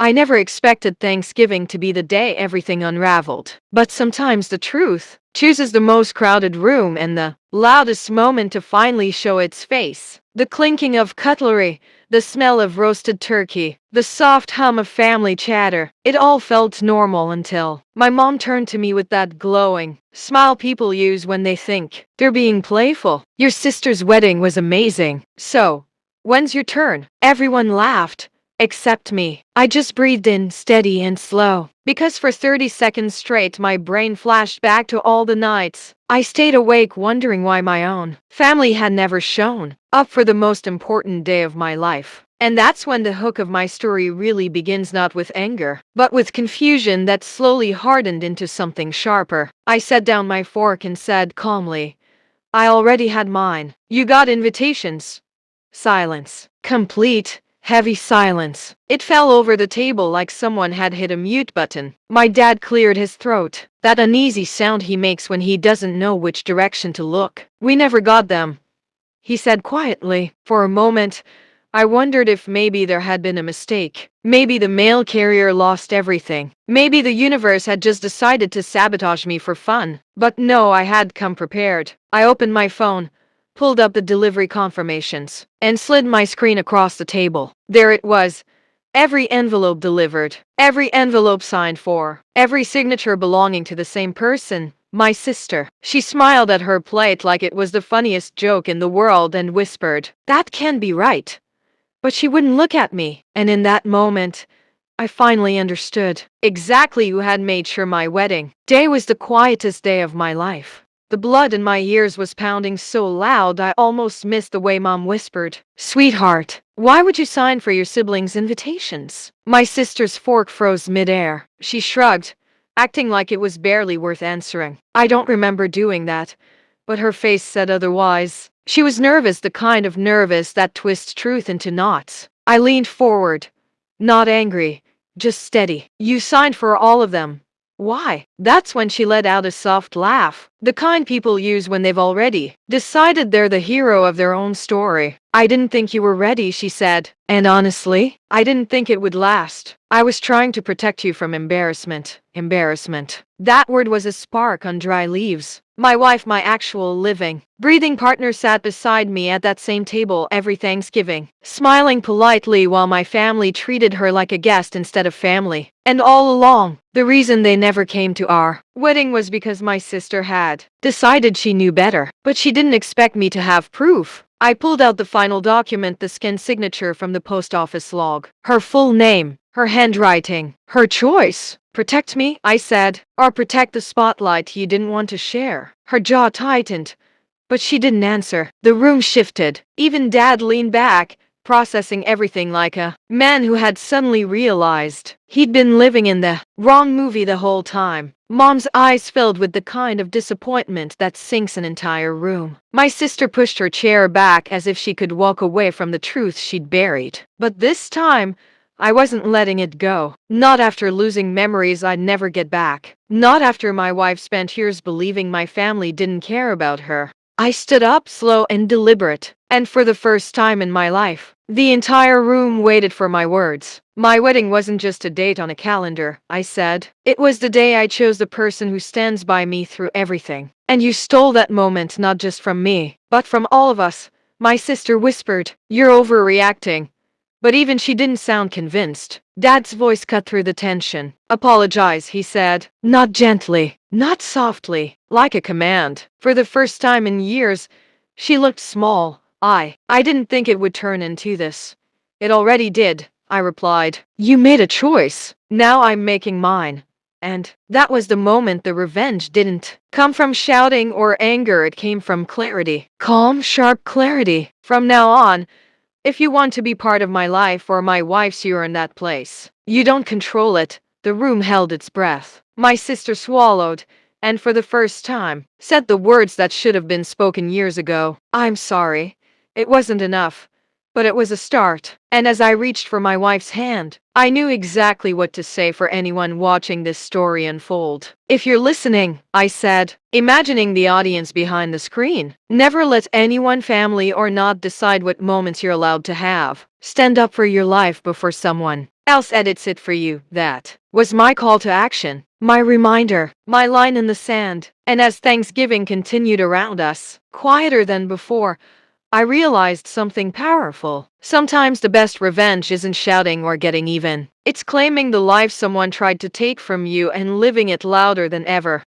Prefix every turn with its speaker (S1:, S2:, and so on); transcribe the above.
S1: I never expected Thanksgiving to be the day everything unraveled. But sometimes the truth chooses the most crowded room and the loudest moment to finally show its face. The clinking of cutlery, the smell of roasted turkey, the soft hum of family chatter. It all felt normal until my mom turned to me with that glowing smile people use when they think they're being playful. Your sister's wedding was amazing. So, when's your turn? Everyone laughed. Except me. I just breathed in, steady and slow. Because for 30 seconds straight my brain flashed back to all the nights I stayed awake wondering why my own family had never shown up for the most important day of my life. And that's when the hook of my story really begins, not with anger, but with confusion that slowly hardened into something sharper. I set down my fork and said calmly, I already had mine. You got invitations. Silence. Complete. Heavy silence. It fell over the table like someone had hit a mute button. My dad cleared his throat, that uneasy sound he makes when he doesn't know which direction to look. We never got them, he said quietly. For a moment, I wondered if maybe there had been a mistake. Maybe the mail carrier lost everything. Maybe the universe had just decided to sabotage me for fun. But no, I had come prepared. I opened my phone, pulled up the delivery confirmations, and slid my screen across the table. There it was. Every envelope delivered, every envelope signed for, every signature belonging to the same person, my sister. She smiled at her plate like it was the funniest joke in the world and whispered, that can't be right. But she wouldn't look at me, and in that moment, I finally understood exactly who had made sure my wedding day was the quietest day of my life. The blood in my ears was pounding so loud I almost missed the way Mom whispered, Sweetheart, why would you sign for your siblings' invitations? My sister's fork froze midair. She shrugged, acting like it was barely worth answering. I don't remember doing that, but her face said otherwise. She was nervous, the kind of nervous that twists truth into knots. I leaned forward, not angry, just steady. You signed for all of them. Why? That's when she let out a soft laugh, the kind people use when they've already decided they're the hero of their own story. I didn't think you were ready, she said. And honestly, I didn't think it would last. I was trying to protect you from embarrassment. Embarrassment. That word was a spark on dry leaves. My wife, my actual living, breathing partner, sat beside me at that same table every Thanksgiving, smiling politely while my family treated her like a guest instead of family. And all along, the reason they never came to our wedding was because my sister had decided she knew better. But she didn't expect me to have proof. I pulled out the final document, the scanned signature from the post office log. Her full name, her handwriting, her choice. Protect me, I said, or protect the spotlight you didn't want to share. Her jaw tightened, but she didn't answer. The room shifted. Even Dad leaned back, processing everything like a man who had suddenly realized he'd been living in the wrong movie the whole time. Mom's eyes filled with the kind of disappointment that sinks an entire room. My sister pushed her chair back as if she could walk away from the truth she'd buried. But this time, I wasn't letting it go. Not after losing memories I'd never get back. Not after my wife spent years believing my family didn't care about her. I stood up, slow and deliberate, and for the first time in my life, the entire room waited for my words. My wedding wasn't just a date on a calendar, I said. It was the day I chose the person who stands by me through everything. And you stole that moment not just from me, but from all of us. My sister whispered, You're overreacting. But even she didn't sound convinced. Dad's voice cut through the tension. Apologize, he said. Not gently, not softly, like a command. For the first time in years, she looked small. I didn't think it would turn into this. It already did, I replied. You made a choice. Now I'm making mine. And that was the moment the revenge didn't come from shouting or anger. It came from clarity. Calm, sharp clarity. From now on, if you want to be part of my life or my wife's, you're in that place. You don't control it. The room held its breath. My sister swallowed, and for the first time, said the words that should have been spoken years ago. I'm sorry. It wasn't enough, but it was a start. And as I reached for my wife's hand, I knew exactly what to say for anyone watching this story unfold. If you're listening, I said, imagining the audience behind the screen, never let anyone, family or not, decide what moments you're allowed to have. Stand up for your life before someone else edits it for you. That was my call to action, my reminder, my line in the sand. And as Thanksgiving continued around us, quieter than before, I realized something powerful. Sometimes the best revenge isn't shouting or getting even. It's claiming the life someone tried to take from you and living it louder than ever.